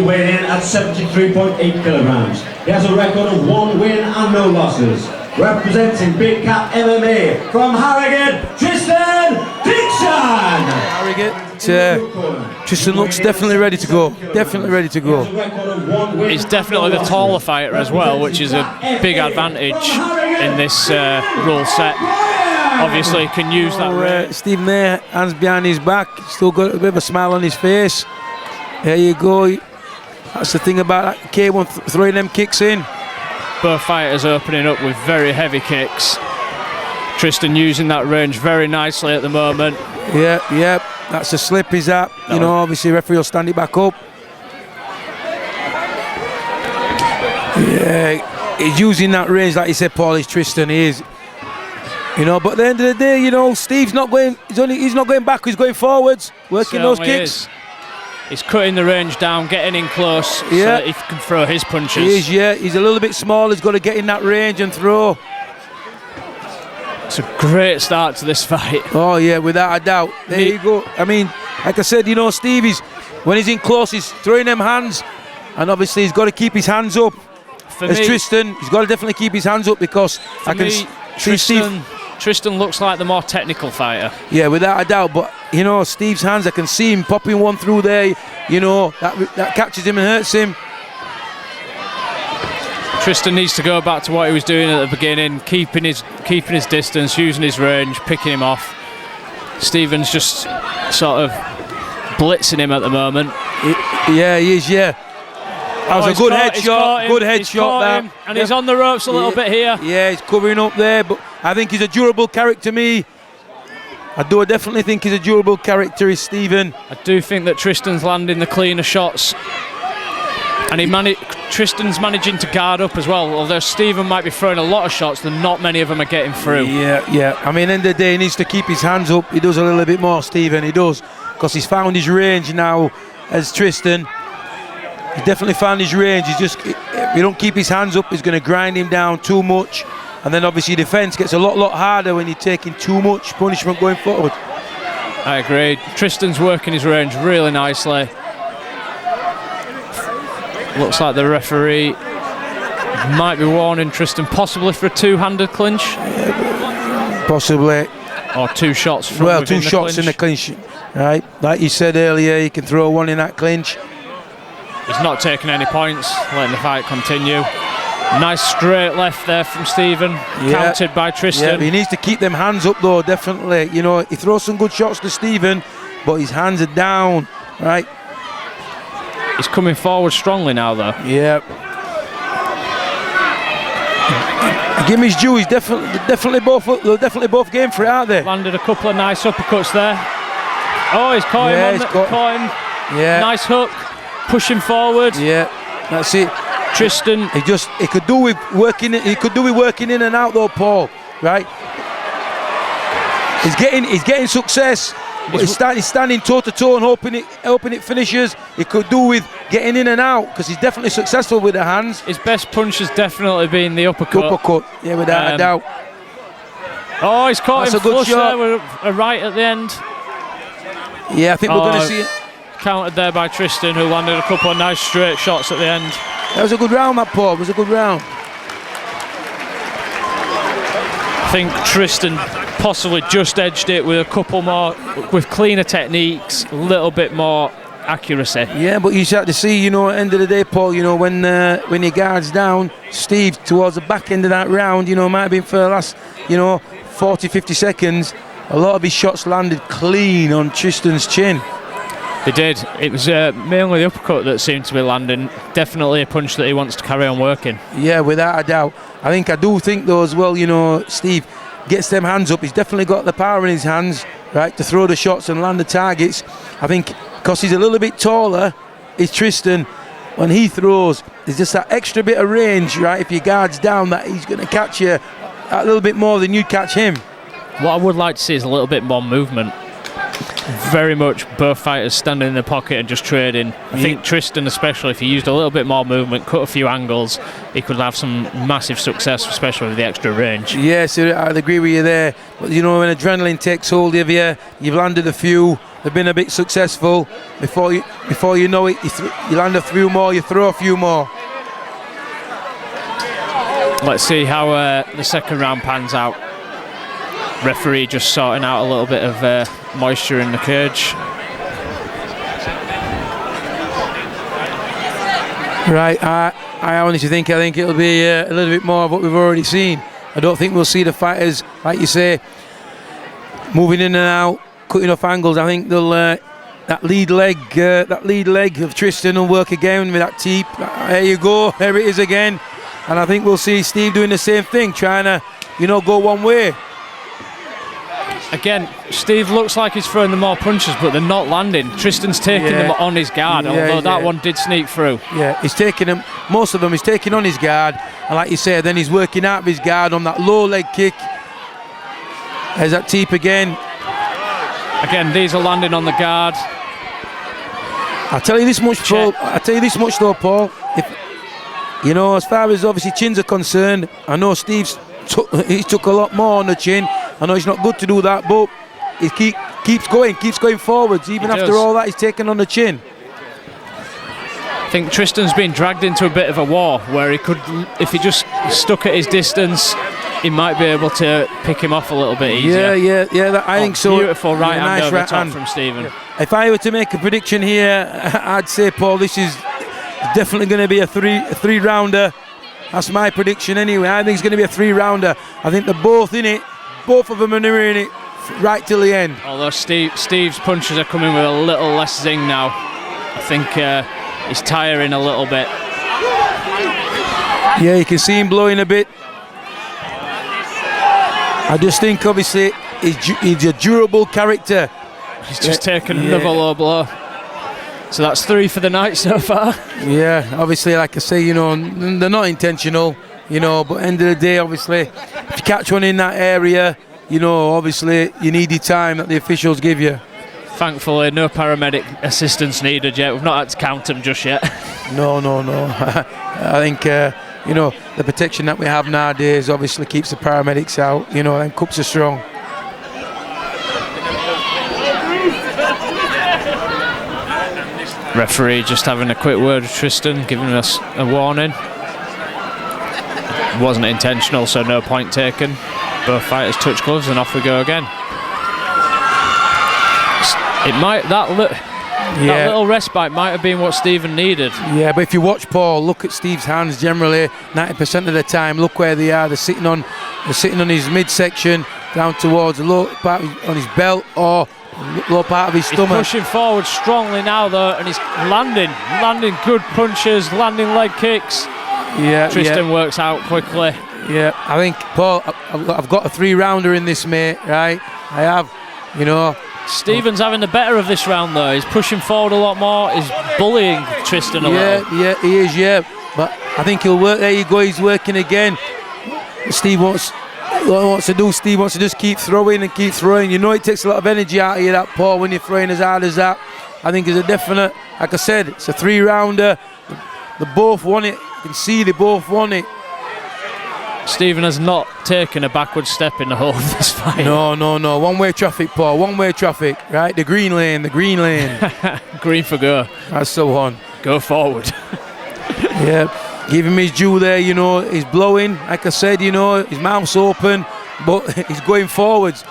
Weighing in at 73.8 kilograms. He has a record of 1 win and no losses. Representing Big Cat MMA from Harrogate, Tristan Dickson! Harrogate, Tristan looks definitely ready to go. Definitely ready to go. He's definitely the taller fighter as well, which is a big advantage in this rule set. Obviously, he can use that. Stephen there, hands behind his back, still got a bit of a smile on his face. There you go. That's the thing about that K1 throwing them kicks in. Both fighters opening up with very heavy kicks. Tristan using that range very nicely at the moment. Yeah, that's a slip, is that? You know, obviously referee will stand it back up. Yeah, he's using that range, like you said, Paul, is Tristan, he is. You know, but at the end of the day, you know, Steve's not going, he's not going back, he's going forwards, working those kicks. He's cutting the range down, getting in close so that he can throw his punches. He is, yeah. He's a little bit small. He's got to get in that range and throw. It's a great start to this fight. Oh, yeah, without a doubt. There you go. I mean, like I said, you know, Steve, when he's in close, he's throwing them hands. And obviously, he's got to keep his hands up. Tristan, he's got to definitely keep his hands up because I can see Steve. Tristan looks like the more technical fighter. Yeah, without a doubt. But, you know, Steve's hands, I can see him popping one through there. You know, that catches him and hurts him. Tristan needs to go back to what he was doing at the beginning, keeping his distance, using his range, picking him off. Stephen's just sort of blitzing him at the moment. Yeah, he is, yeah. That was a good headshot, good headshot. And he's on the ropes a little bit here. Yeah, he's covering up there, but I think he's a durable character, me. I definitely think he's a durable character, is Stephen. I do think that Tristan's landing the cleaner shots. And Tristan's managing to guard up as well, although Stephen might be throwing a lot of shots, then not many of them are getting through. Yeah. I mean, end of the day, he needs to keep his hands up. He does a little bit more, Stephen, he does, because he's found his range now as Tristan. He's definitely found his range. He's just, if you don't keep his hands up, he's going to grind him down too much. And then obviously defence gets a lot harder when you're taking too much punishment going forward. I agree. Tristan's working his range really nicely. Looks like the referee might be warning Tristan possibly for a two-handed clinch. Possibly. Or two shots from within the clinch. 2 shots in the clinch. Right, like you said earlier, you can throw one in that clinch. He's not taking any points, letting the fight continue. Nice straight left there from Stephen, countered by Tristan. Yeah, he needs to keep them hands up though, definitely. You know, he throws some good shots to Stephen, but his hands are down, right? He's coming forward strongly now though. Yeah. Give him his due, he's definitely both game for it, aren't they? Landed a couple of nice uppercuts there. Oh, he's caught him. Yeah. Nice hook. Pushing forward. Yeah, that's it. Tristan. He could do with working in and out though, Paul. Right? He's getting success. But he's standing toe to toe and hoping it finishes. He could do with getting in and out because he's definitely successful with the hands. His best punch has definitely been the uppercut. Yeah, without a doubt. Oh, he's caught him flush there with a right at the end. Yeah, I think we're going to see it. Countered there by Tristan, who landed a couple of nice straight shots at the end. That was a good round, that, Paul. It was a good round. I think Tristan possibly just edged it with a couple more, with cleaner techniques, a little bit more accuracy. Yeah, but you start to see, you know, at the end of the day, Paul, you know, when your guard's down, Steve, towards the back end of that round, you know, might have been for the last, you know, 40, 50 seconds, a lot of his shots landed clean on Tristan's chin. They did. It was mainly the uppercut that seemed to be landing. Definitely a punch that he wants to carry on working. Yeah, without a doubt. I do think though as well, you know, Steve gets them hands up. He's definitely got the power in his hands, right, to throw the shots and land the targets. I think because he's a little bit taller, is Tristan, when he throws, there's just that extra bit of range, right, if your guard's down, that he's going to catch you a little bit more than you catch him. What I would like to see is a little bit more movement. Very much both fighters standing in the pocket and just trading. I think Tristan especially, if he used a little bit more movement, cut a few angles, he could have some massive success, especially with the extra range. Yes, I'd agree with you there. But you know, when adrenaline takes hold of you, you've landed a few, they've been a bit successful. Before you know it, you land a few more, you throw a few more. Let's see how the second round pans out. Referee just sorting out a little bit of moisture in the cage. Right, I honestly think it'll be a little bit more of what we've already seen. I don't think we'll see the fighters, like you say, moving in and out, cutting off angles. I think they'll that lead leg of Tristan will work again with that teep. There you go, there it is again. And I think we'll see Steve doing the same thing, trying to, you know, go one way. Again, Steve looks like he's throwing the more punches, but they're not landing. Tristan's taking them on his guard, although that one did sneak through. Yeah, he's taking them, most of them he's taking on his guard, and like you say, then he's working out of his guard on that low leg kick. There's that teep again. Again, these are landing on the guard. I'll tell you this much, Paul. I'll tell you this much though, Paul. If, you know, as far as obviously chins are concerned, I know Steve's took a lot more on the chin. I know it's not good to do that, but he keeps going forwards. Even after all that, he's taken on the chin. I think Tristan's been dragged into a bit of a war where he could, if he just stuck at his distance, he might be able to pick him off a little bit easier. Yeah. I think so. Beautiful right hand over the top from Stephen. If I were to make a prediction here, I'd say, Paul, this is definitely going to be a three rounder. That's my prediction anyway. I think it's going to be a 3-rounder. I think they're both in it. Both of them are in it right till the end. Although Steve's punches are coming with a little less zing now. I think he's tiring a little bit. Yeah, you can see him blowing a bit. I just think obviously he's a durable character. He's just taken another low blow. So that's 3 for the night so far. Yeah, obviously, like I say, you know, they're not intentional, you know, but end of the day, obviously, if you catch one in that area, you know, obviously, you need the time that the officials give you. Thankfully, no paramedic assistance needed yet. We've not had to count them just yet. No. I think, you know, the protection that we have nowadays obviously keeps the paramedics out, you know, and cups are strong. Referee just having a quick word with Tristan, giving us a warning. Wasn't intentional, so no point taken. Both fighters touch gloves and off we go again. That little respite might have been what Stephen needed. Yeah, but if you watch Paul, look at Steve's hands generally, 90% of the time, look where they are. They're sitting on his midsection, down towards the low part on his belt or low part of his stomach. He's pushing forward strongly now though, and he's landing good punches, landing leg kicks. Yeah, Tristan works out quickly. Yeah, I think, Paul, I've got a 3-rounder in this, mate, right? I have, you know. Stephen's having the better of this round though. He's pushing forward a lot more. He's bullying Tristan a little. Yeah, he is, yeah. But I think he'll work. There you go, he's working again. Steve wants to just keep throwing and keep throwing. You know it takes a lot of energy out of you, that, Paul, when you're throwing as hard as that. I think it's a definite, like I said, it's a 3-rounder. They both want it. You can see they both want it. Stephen has not taken a backward step in the whole of this fight. No. One-way traffic, Paul. One-way traffic, right? The green lane. Green for go. That's the one. Go forward. Yeah. Give him his due there, you know. He's blowing, like I said, you know. His mouth's open, but he's going forwards.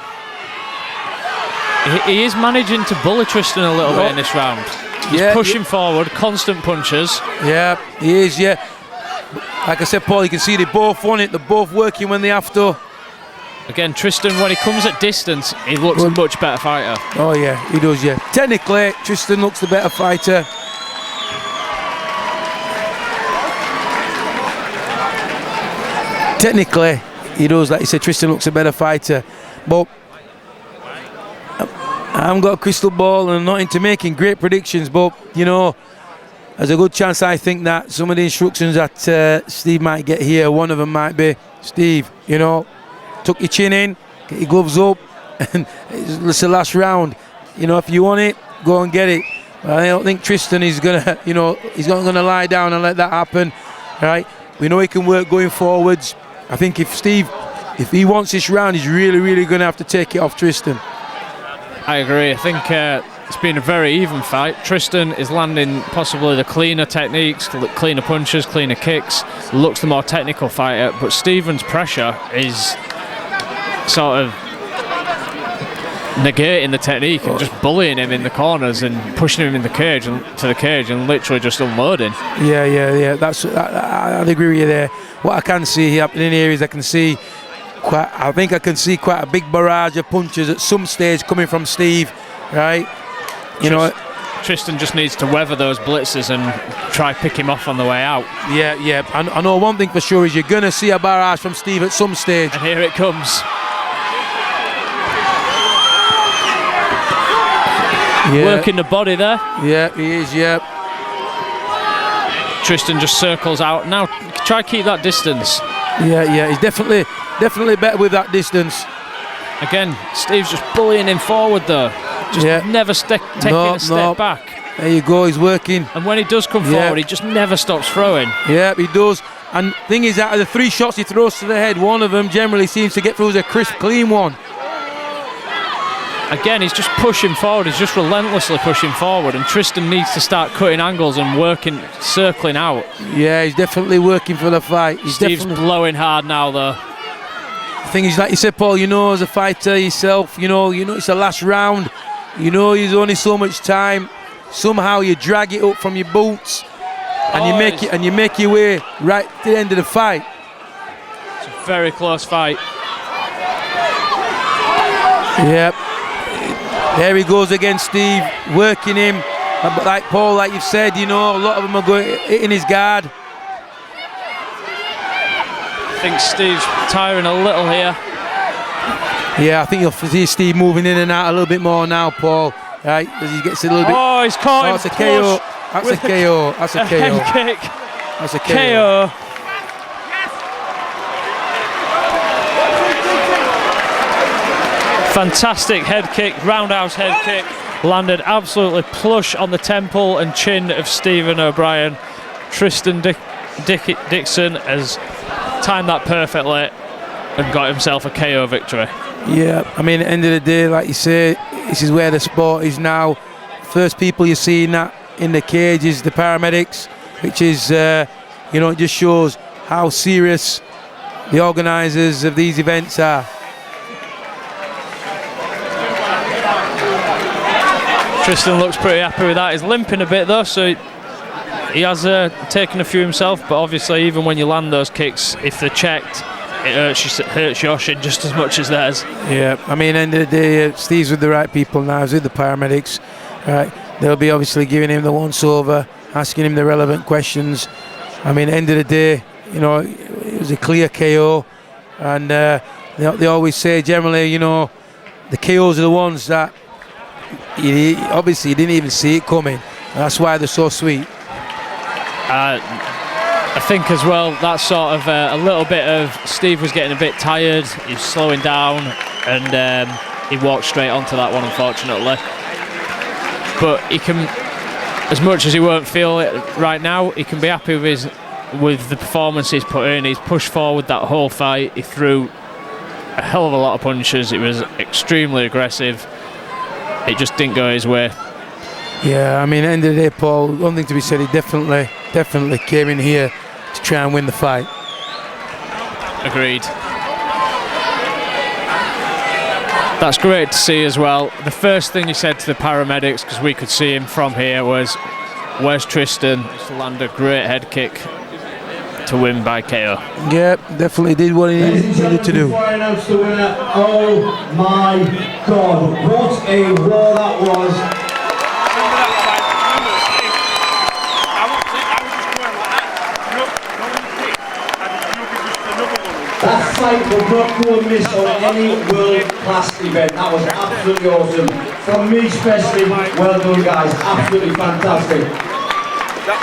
He is managing to bully Tristan a little bit in this round. He's pushing forward, constant punches. Yeah, he is, yeah. Like I said, Paul, you can see they both want it. They're both working when they have to. Again, Tristan, when he comes at distance, he looks a much better fighter. Oh, yeah, he does, yeah. Technically, Tristan looks the better fighter. Technically, he does, like you said, Tristan looks a better fighter. But I haven't got a crystal ball and I'm not into making great predictions, but, you know, there's a good chance I think that some of the instructions that Steve might get here, one of them might be, Steve, you know, tuck your chin in, get your gloves up, and it's the last round. You know, if you want it, go and get it. But I don't think Tristan is going to, you know, he's not going to lie down and let that happen, right? We know he can work going forwards. I think if Steve if he wants this round, he's really going to have to take it off Tristan. I agree. I think it's been a very even fight. Tristan is landing possibly the cleaner techniques, cleaner punches, cleaner kicks, looks the more technical fighter, but Stephen's pressure is sort of negating the technique and just bullying him in the corners and pushing him in the cage and to the cage and literally just unloading. Yeah. I'd agree with you there. What I can see happening here is I can see quite a big barrage of punches at some stage coming from Steve, right? Tristan just needs to weather those blitzes and try pick him off on the way out. Yeah. I know one thing for sure is you're going to see a barrage from Steve at some stage. And here it comes. Yeah. Working the body there. Yeah, he is, yeah. Tristan just circles out. Now try keep that distance. Yeah, he's definitely better with that distance. Again, Steve's just bullying him forward though. Just never taking a step back. There you go, he's working. And when he does come forward, he just never stops throwing. Yeah, he does. And thing is, out of the 3 shots he throws to the head, one of them generally seems to get through as a crisp, clean one. Again, he's just pushing forward. He's just relentlessly pushing forward, and Tristan needs to start cutting angles and circling out. Yeah, he's definitely working for the fight. Steve's blowing hard now, though. The thing is, like you said, Paul, as a fighter yourself, it's the last round. There's only so much time. Somehow you drag it up from your boots, and you make your way right to the end of the fight. It's a very close fight. Yep. There he goes again, Steve, working him. But like Paul, like you've said, a lot of them are hitting his guard. I think Steve's tiring a little here. Yeah, I think you'll see Steve moving in and out a little bit more now, Paul. Right, as he gets a little bit. Oh, he's caught him. That's a KO. That's a KO. That's a KO. Head kick. That's a KO. Fantastic head kick, roundhouse head kick, landed absolutely plush on the temple and chin of Stephen O'Brien. Tristan Dickson has timed that perfectly and got himself a KO victory. Yeah, at the end of the day, like you say, this is where the sport is now. First people you're seeing that in the cage is the paramedics, which is, it just shows how serious the organisers of these events are. Tristan looks pretty happy with that. He's limping a bit though, so he has taken a few himself, but obviously even when you land those kicks, if they're checked, it hurts your shin just as much as theirs. Yeah, end of the day, Steve's with the right people now. He's with the paramedics. Right, they'll be obviously giving him the once-over, asking him the relevant questions. End of the day, it was a clear KO, and they always say generally, the KOs are the ones that obviously you didn't even see it coming. That's why they're so sweet. I think as well, that's sort of a little bit of Steve was getting a bit tired. He's slowing down, and he walked straight onto that one, unfortunately. But he can, as much as he won't feel it right now, he can be happy with the performance he's put in. He's pushed forward that whole fight. He threw a hell of a lot of punches. It was extremely aggressive. It just didn't go his way. Yeah, end of the day, Paul, one thing to be said, he definitely came in here to try and win the fight. Agreed. That's great to see as well. The first thing he said to the paramedics, because we could see him from here, was, "Where's Tristan?" To land a great head kick to win by KO. Yeah, definitely did what he needed to do. Before I announce the winner, oh my God, what a war that was. That fight will not go amiss on any world-class event. That was absolutely awesome. From me especially, well done guys, absolutely fantastic.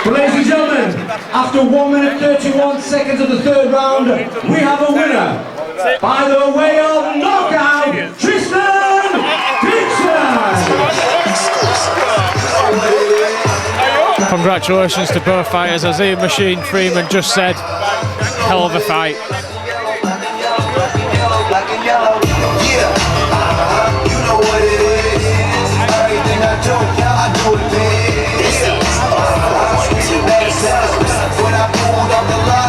But ladies and gentlemen, after 1 minute 31 seconds of the third round, we have a winner. By the way of knockout, Tristan Dickson! Congratulations to both fighters. As Ian Machine Freeman just said, hell of a fight. black and yellow. Yeah, I